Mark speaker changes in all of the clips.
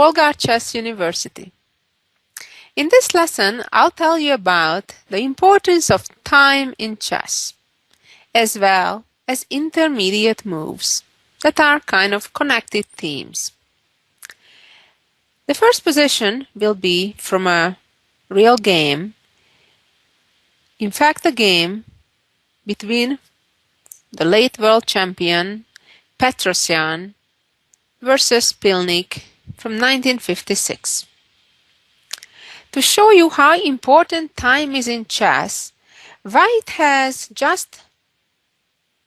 Speaker 1: Polgar Chess University. In this lesson, I'll tell you about the importance of time in chess, as well as intermediate moves that are kind of connected themes. The first position will be from a real game, in fact a game between the late world champion Petrosyan versus Pilnik from 1956. To show you how important time is in chess, White has just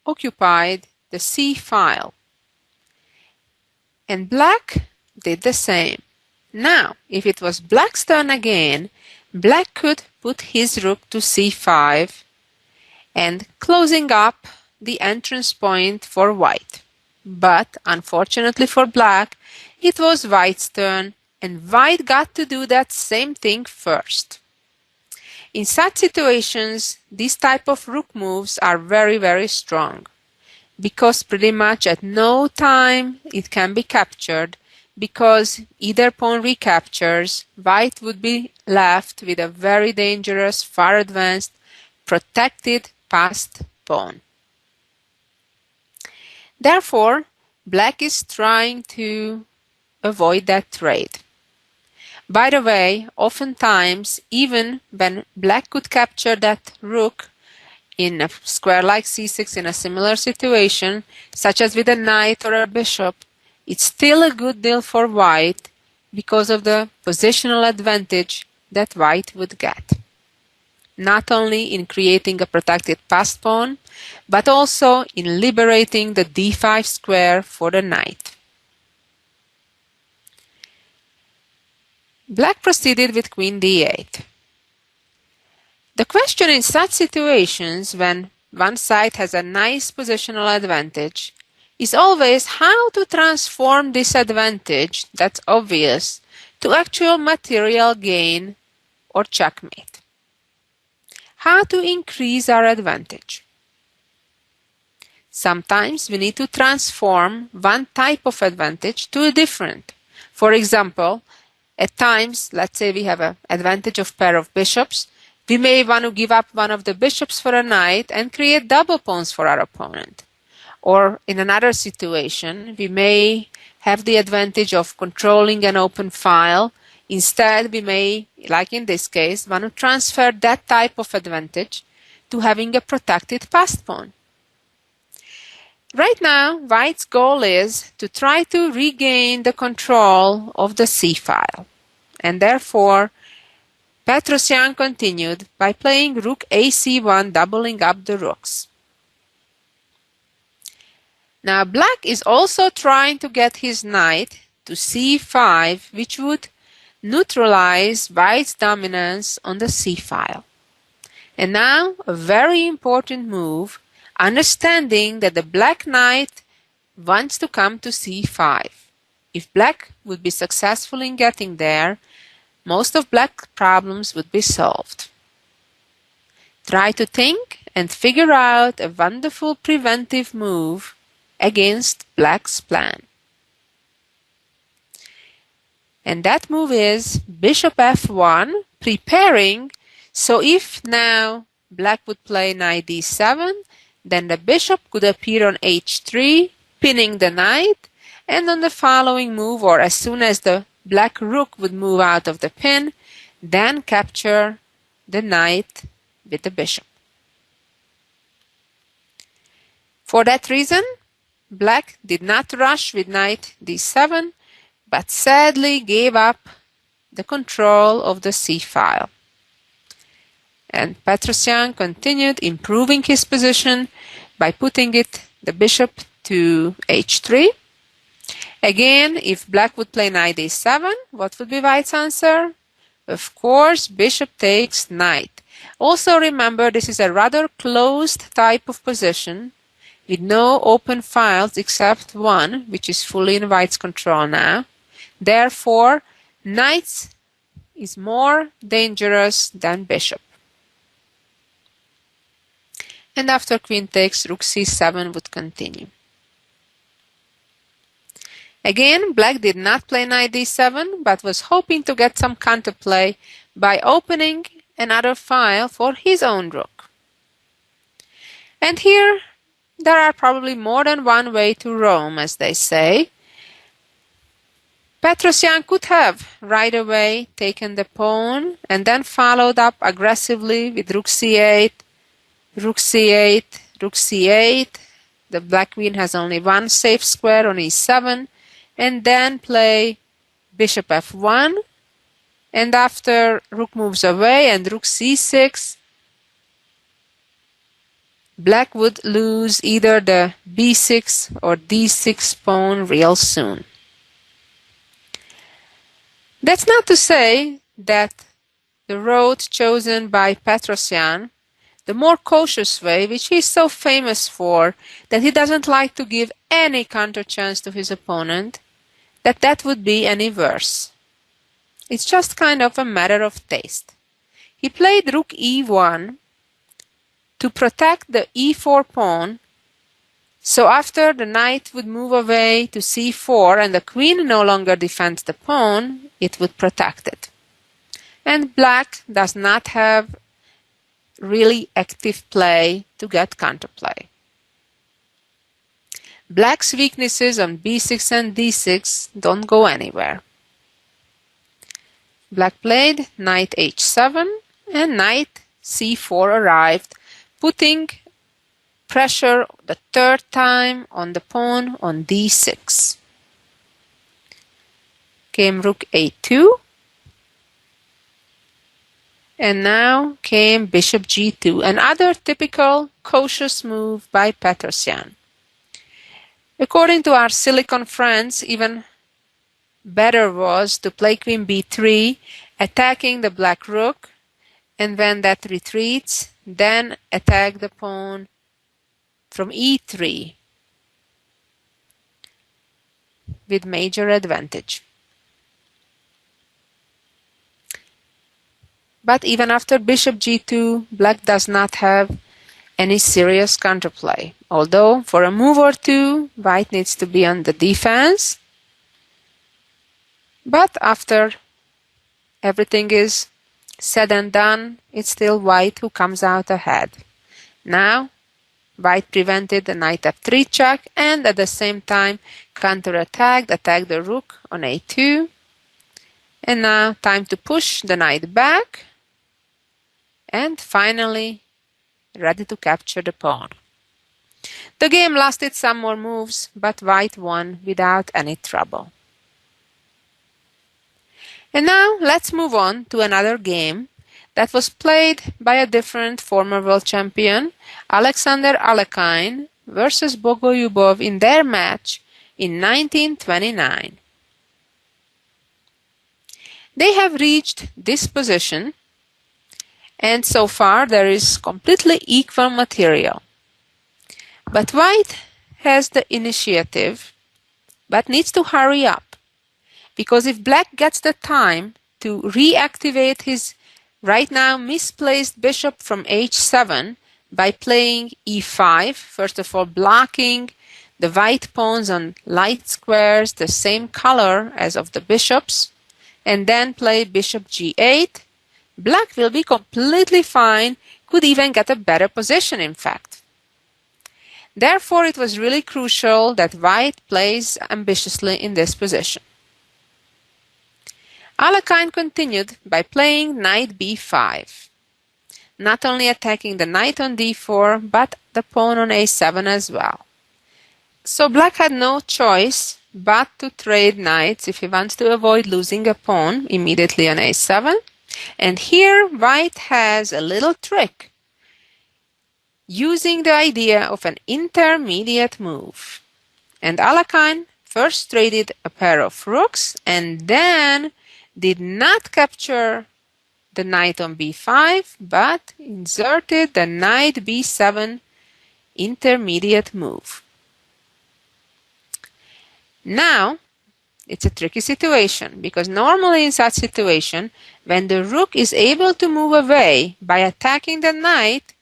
Speaker 1: occupied the C file, and Black did the same. Now, if it was Black's turn again, Black could put his rook to C5 and closing up the entrance point for White. But unfortunately for Black, it was White's turn, and White got to do that same thing first. In such situations, these type of rook moves are very strong, because pretty much at no time it can be captured, because either pawn recaptures, White would be left with a very dangerous, far advanced, protected passed pawn. Therefore, Black is trying to avoid that trade. By the way, oftentimes, even when Black could capture that rook in a square like c6 in a similar situation, such as with a knight or a bishop, it's still a good deal for White because of the positional advantage that White would get. Not only in creating a protected passed pawn, but also in liberating the d5 square for the knight. Black proceeded with queen d8. The question in such situations, when one side has a nice positional advantage, is always how to transform this advantage, that's obvious, to actual material gain or checkmate. How to increase our advantage. Sometimes we need to transform one type of advantage to a different. For example, at times, let's say we have an advantage of pair of bishops, we may want to give up one of the bishops for a knight and create double pawns for our opponent. Or in another situation, we may have the advantage of controlling an open file. Instead, we may, like in this case, want to transfer that type of advantage to having a protected passed pawn. Right now, White's goal is to try to regain the control of the C file. And therefore, Petrosyan continued by playing rook ac1, doubling up the rooks. Now, Black is also trying to get his knight to c5, which would neutralize White's dominance on the C file. And now, a very important move, understanding that the Black knight wants to come to c5. If Black would be successful in getting there, most of Black's problems would be solved. Try to think and figure out a wonderful preventive move against Black's plan. And that move is bishop f1, preparing, so if now Black would play knight d7, then the bishop could appear on h3, pinning the knight, and on the following move, or as soon as the Black rook would move out of the pin, then capture the knight with the bishop. For that reason, Black did not rush with knight d7, but sadly gave up the control of the C file. And Petrosyan continued improving his position by putting the bishop to h3. Again, if Black would play knight d7, what would be White's answer? Of course, bishop takes knight. Also remember, this is a rather closed type of position with no open files except one, which is fully in White's control now. Therefore, knight is more dangerous than bishop. And after queen takes, rook c7 would continue. Again, black did not play knight d7, but was hoping to get some counterplay by opening another file for his own rook. And here, there are probably more than one way to roam, as they say. Petrosyan could have right away taken the pawn and then followed up aggressively with rook c8, rook c8, rook c8. The black queen has only one safe square on e7, and then play bishop f1, and after rook moves away and rook c6, black would lose either the b6 or d6 pawn real soon. That's not to say that the road chosen by Petrosyan, the more cautious way, which he's so famous for, that he doesn't like to give any counter chance to his opponent, that would be any worse. It's just kind of a matter of taste. He played rook e1 to protect the e4 pawn, so after the knight would move away to c4 and the queen no longer defends the pawn, it would protect it. And black does not have really active play to get counterplay. Black's weaknesses on b6 and d6 don't go anywhere. Black played knight h7 and knight c4 arrived, putting pressure the third time on the pawn on d6. Came rook a2, and now came bishop g2, another typical cautious move by Petrosyan. According to our Silicon friends, even better was to play queen b3, attacking the black rook, and when that retreats, then attack the pawn from e3 with major advantage. But even after bishop g2, black does not have any serious counterplay. Although for a move or two, white needs to be on the defense. But after everything is said and done, it's still white who comes out ahead. Now, white prevented the knight f3 check and at the same time counterattacked, attacked the rook on a2. And now time to push the knight back. And finally, ready to capture the pawn. The game lasted some more moves, but white won without any trouble. And now let's move on to another game that was played by a different former world champion, Alexander Alekhine versus Bogolyubov in their match in 1929. They have reached this position, and so far there is completely equal material. But white has the initiative, but needs to hurry up, because if black gets the time to reactivate his right now misplaced bishop from h7 by playing e5, first of all blocking the white pawns on light squares the same color as of the bishops, and then play bishop g8, black will be completely fine, could even get a better position in fact. Therefore, it was really crucial that white plays ambitiously in this position. Alekhine continued by playing knight b5, not only attacking the knight on d4, but the pawn on a7 as well. So black had no choice but to trade knights if he wants to avoid losing a pawn immediately on a7. And here white has a little trick, using the idea of an intermediate move. And Alekhine first traded a pair of rooks and then did not capture the knight on b5, but inserted the knight b7 intermediate move. Now, it's a tricky situation, because normally in such situation, when the rook is able to move away by attacking the knight,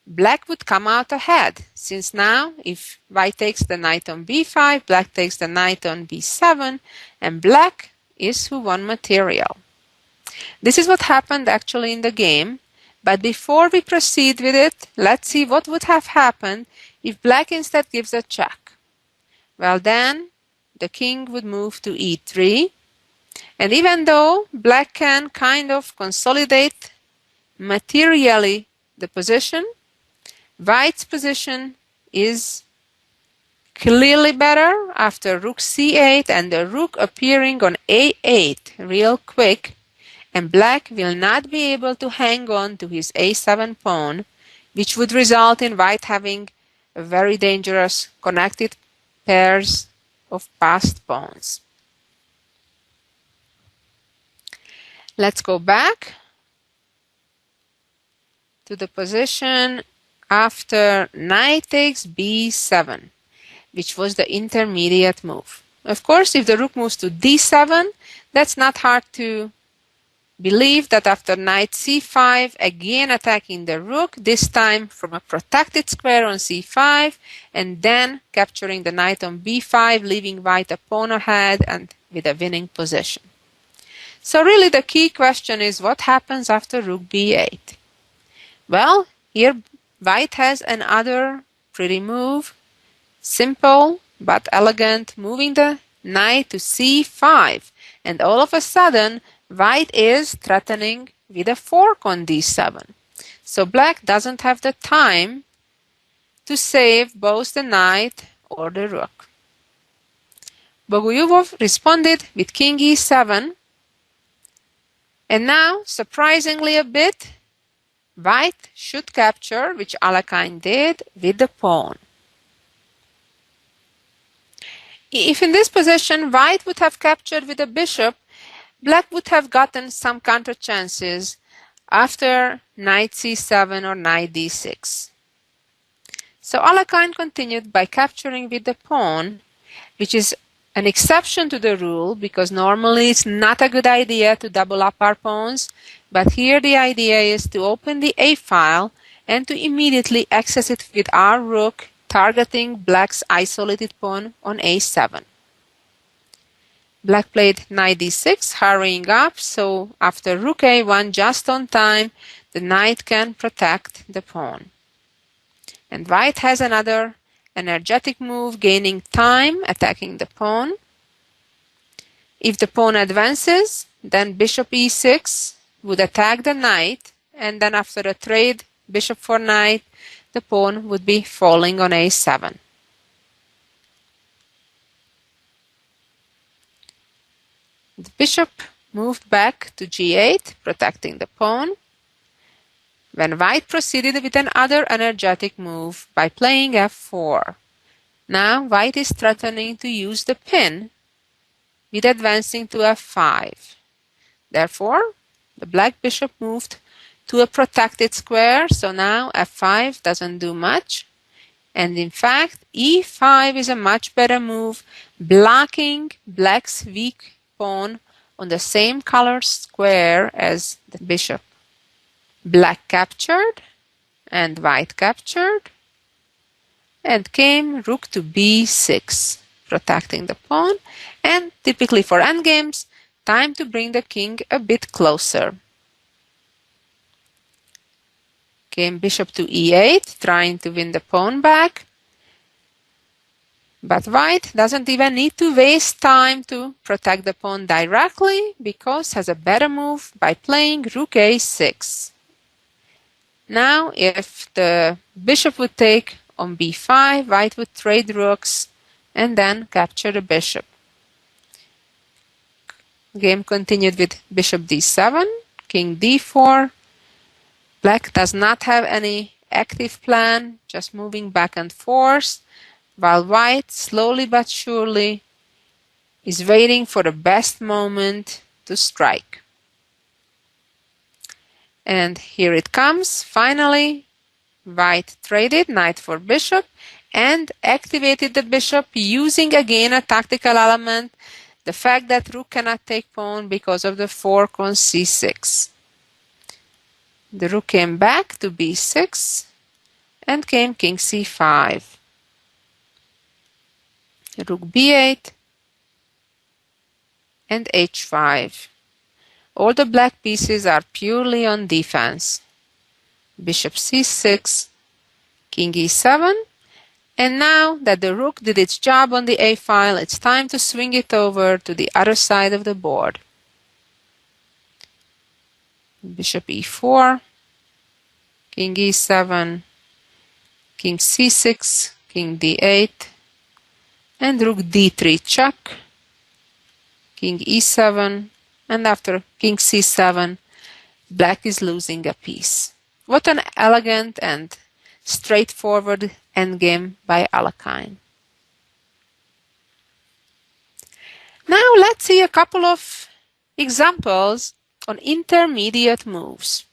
Speaker 1: black would come out ahead, since now if white takes the knight on b5, black takes the knight on b7, and black is who won material. This is what happened actually in the game, but before we proceed with it, let's see what would have happened if black instead gives a check. Well, then the king would move to e3, and even though black can kind of consolidate materially the position, white's position is clearly better after rook c8 and the rook appearing on a8 real quick, and black will not be able to hang on to his a7 pawn, which would result in white having a very dangerous connected pairs of passed pawns. Let's go back to the position after knight takes b7, which was the intermediate move. Of course, if the rook moves to d7, that's not hard to believe that after knight c5, again attacking the rook, this time from a protected square on c5, and then capturing the knight on b5, leaving white a pawn ahead and with a winning position. So really the key question is what happens after rook b8? Well, here white has another pretty move, simple but elegant, moving the knight to c5, and all of a sudden white is threatening with a fork on d7. So black doesn't have the time to save both the knight or the rook. Bogolyubov responded with king e7, and now, surprisingly a bit, white should capture, which Alekhine did, with the pawn. If in this position white would have captured with the bishop, black would have gotten some counter chances after knight c7 or knight d6. So Alekhine continued by capturing with the pawn, which is an exception to the rule because normally it's not a good idea to double up our pawns, but here the idea is to open the A file and to immediately access it with our rook, targeting black's isolated pawn on a7. Black played knight d6, hurrying up, so after rook a1 just on time, the knight can protect the pawn. And white has another energetic move, gaining time, attacking the pawn. If the pawn advances, then bishop e6 would attack the knight, and then after a trade bishop for knight, the pawn would be falling on a7. The bishop moved back to g8, protecting the pawn, when white proceeded with another energetic move by playing f4. Now white is threatening to use the pin with advancing to f5. Therefore, the black bishop moved to a protected square, so now f5 doesn't do much. And in fact, e5 is a much better move, blocking black's weak pawn on the same color square as the bishop. Black captured and white captured, and came rook to b6, protecting the pawn, and typically for endgames, time to bring the king a bit closer. Came bishop to e8, trying to win the pawn back, but white doesn't even need to waste time to protect the pawn directly because has a better move by playing rook a6. Now, if the bishop would take on b5, white would trade rooks and then capture the bishop. Game continued with bishop d7, king d4. Black does not have any active plan, just moving back and forth, while white slowly but surely is waiting for the best moment to strike. And here it comes, finally. White traded knight for bishop and activated the bishop using again a tactical element, the fact that rook cannot take pawn because of the fork on c6. The rook came back to b6, and came king c5. Rook b8 and h5. All the black pieces are purely on defense. Bishop c6, king e7, and now that the rook did its job on the a file, it's time to swing it over to the other side of the board. Bishop e4, king e7, king c6, king d8, and rook d3 check, king e7, and after king c7, black is losing a piece. What an elegant and straightforward endgame by Alekhine. Now let's see a couple of examples on intermediate moves.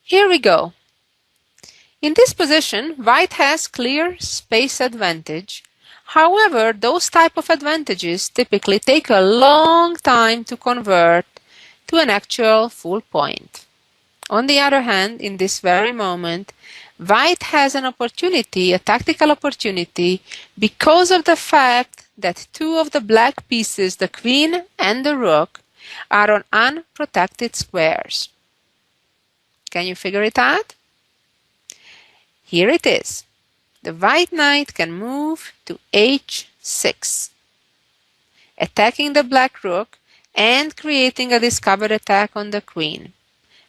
Speaker 1: Here we go. In this position, white has clear space advantage. However, those type of advantages typically take a long time to convert to an actual full point. On the other hand, in this very moment, white has an opportunity, a tactical opportunity, because of the fact that two of the black pieces, the queen and the rook, are on unprotected squares. Can you figure it out? Here it is. The white knight can move to h6, attacking the black rook and creating a discovered attack on the queen.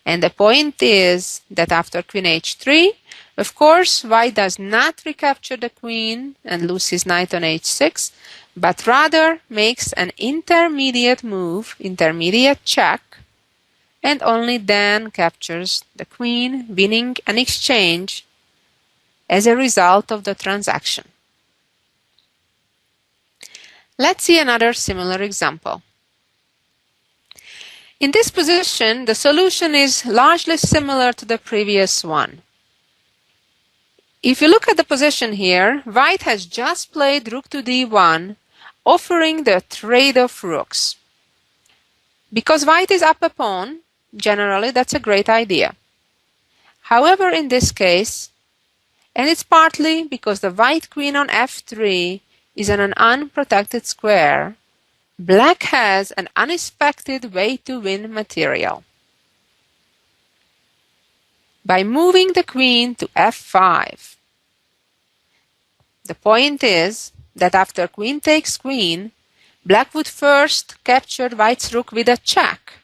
Speaker 1: And the point is that after queen h3, of course, white does not recapture the queen and lose his knight on h6, but rather makes an intermediate move, intermediate check, and only then captures the queen, winning an exchange as a result of the transaction. Let's see another similar example. In this position, the solution is largely similar to the previous one. If you look at the position here, white has just played rook to d1, offering the trade of rooks. Because white is up a pawn, generally that's a great idea. However, in this case, and it's partly because the white queen on f3 is on an unprotected square, black has an unexpected way to win material. By moving the queen to f5. The point is that after queen takes queen, black would first capture white's rook with a check,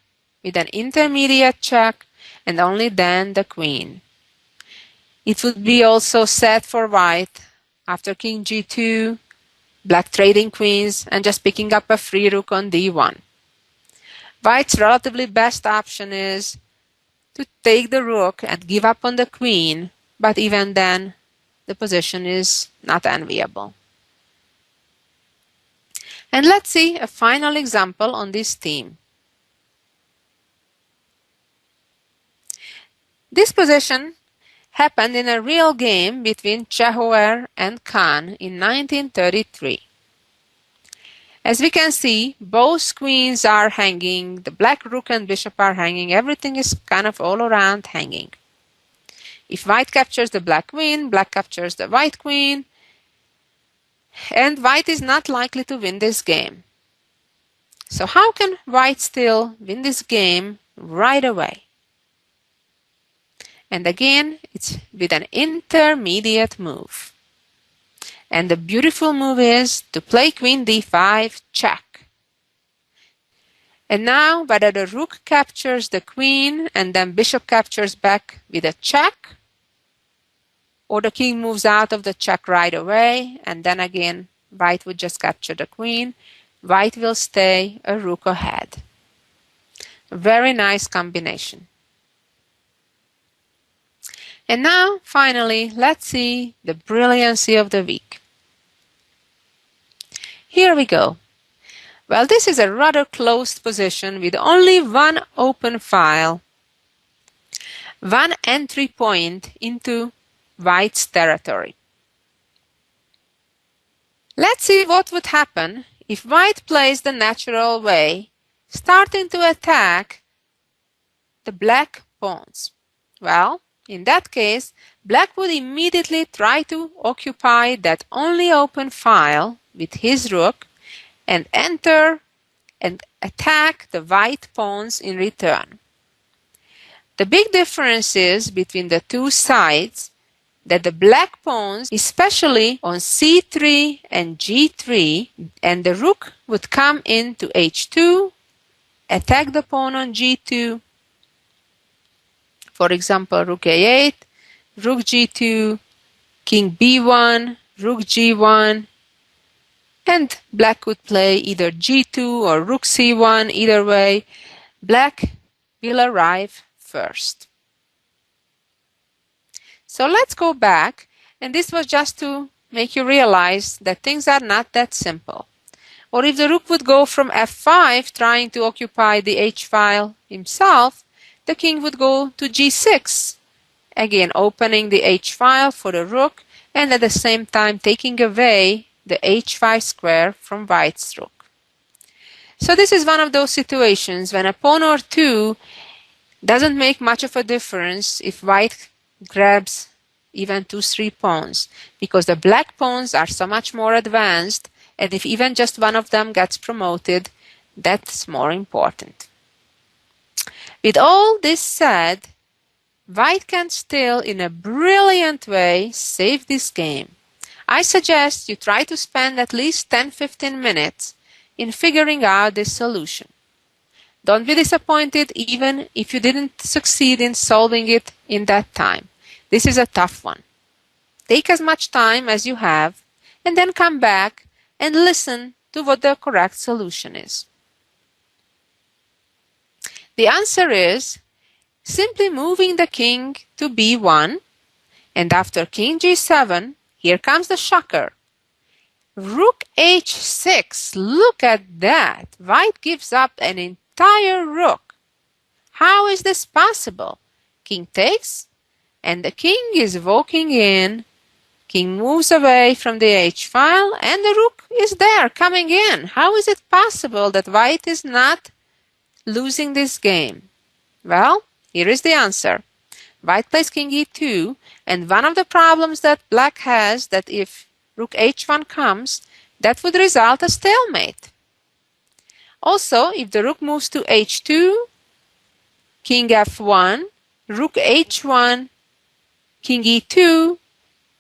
Speaker 1: with an intermediate check, and only then the queen. It would be also set for white after king g2, black trading queens, and just picking up a free rook on d1. White's relatively best option is to take the rook and give up on the queen, but even then, the position is not enviable. And let's see a final example on this theme. This position happened in a real game between Chehuer and Khan in 1933. As we can see, both queens are hanging, the black rook and bishop are hanging, everything is kind of all around hanging. If white captures the black queen, black captures the white queen, and white is not likely to win this game. So how can white still win this game right away? And again, it's with an intermediate move. And the beautiful move is to play queen d5 check. And now whether the rook captures the queen and then bishop captures back with a check, or the king moves out of the check right away, and then again white would just capture the queen, white will stay a rook ahead. A very nice combination. And now, finally, let's see the brilliancy of the week. Here we go. Well, this is a rather closed position with only one open file, one entry point into white's territory. Let's see what would happen if white plays the natural way, starting to attack the black pawns? Well, in that case, black would immediately try to occupy that only open file with his rook and enter and attack the white pawns in return. The big difference is between the two sides that the black pawns, especially on c3 and g3, and the rook would come into h2, attack the pawn on g2. For example, rook a8, rook g2, king b1, rook g1, and black would play either g2 or rook c1. Either way, black will arrive first. So let's go back, and this was just to make you realize that things are not that simple. Or if the rook would go from f5 trying to occupy the h file himself, the king would go to g6, again opening the h file for the rook and at the same time taking away the h5 square from white's rook. So this is one of those situations when a pawn or two doesn't make much of a difference if white grabs even 2-3 pawns, because the black pawns are so much more advanced, and if even just one of them gets promoted, that's more important. With all this said, white can still, in a brilliant way, save this game. I suggest you try to spend at least 10-15 minutes in figuring out this solution. Don't be disappointed even if you didn't succeed in solving it in that time. This is a tough one. Take as much time as you have and then come back and listen to what the correct solution is. The answer is simply moving the king to b1, and after king g7, here comes the shocker. Rook h6, look at that. White gives up an entire rook. How is this possible? King takes, and the king is walking in. King moves away from the h file, and the rook is there coming in. How is it possible that white is not losing this game? Well, here is the answer. White plays king e2, and one of the problems that black has, that if rook h1 comes, that would result a stalemate. Also, if the rook moves to h2, king f1, rook h1, king e2,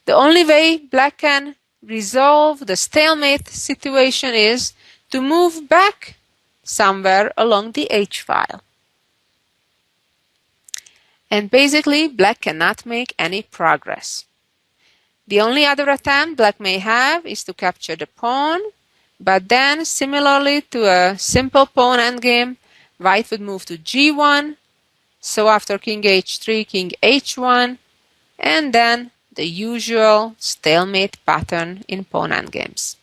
Speaker 1: the only way black can resolve the stalemate situation is to move back somewhere along the h file. And basically, black cannot make any progress. The only other attempt black may have is to capture the pawn, but then, similarly to a simple pawn endgame, white would move to g1, so after king h3, king h1, and then the usual stalemate pattern in pawn endgames.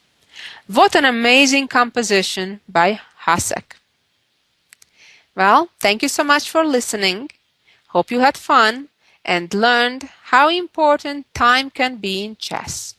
Speaker 1: What an amazing composition by Hasek. Well, thank you so much for listening. Hope you had fun and learned how important time can be in chess.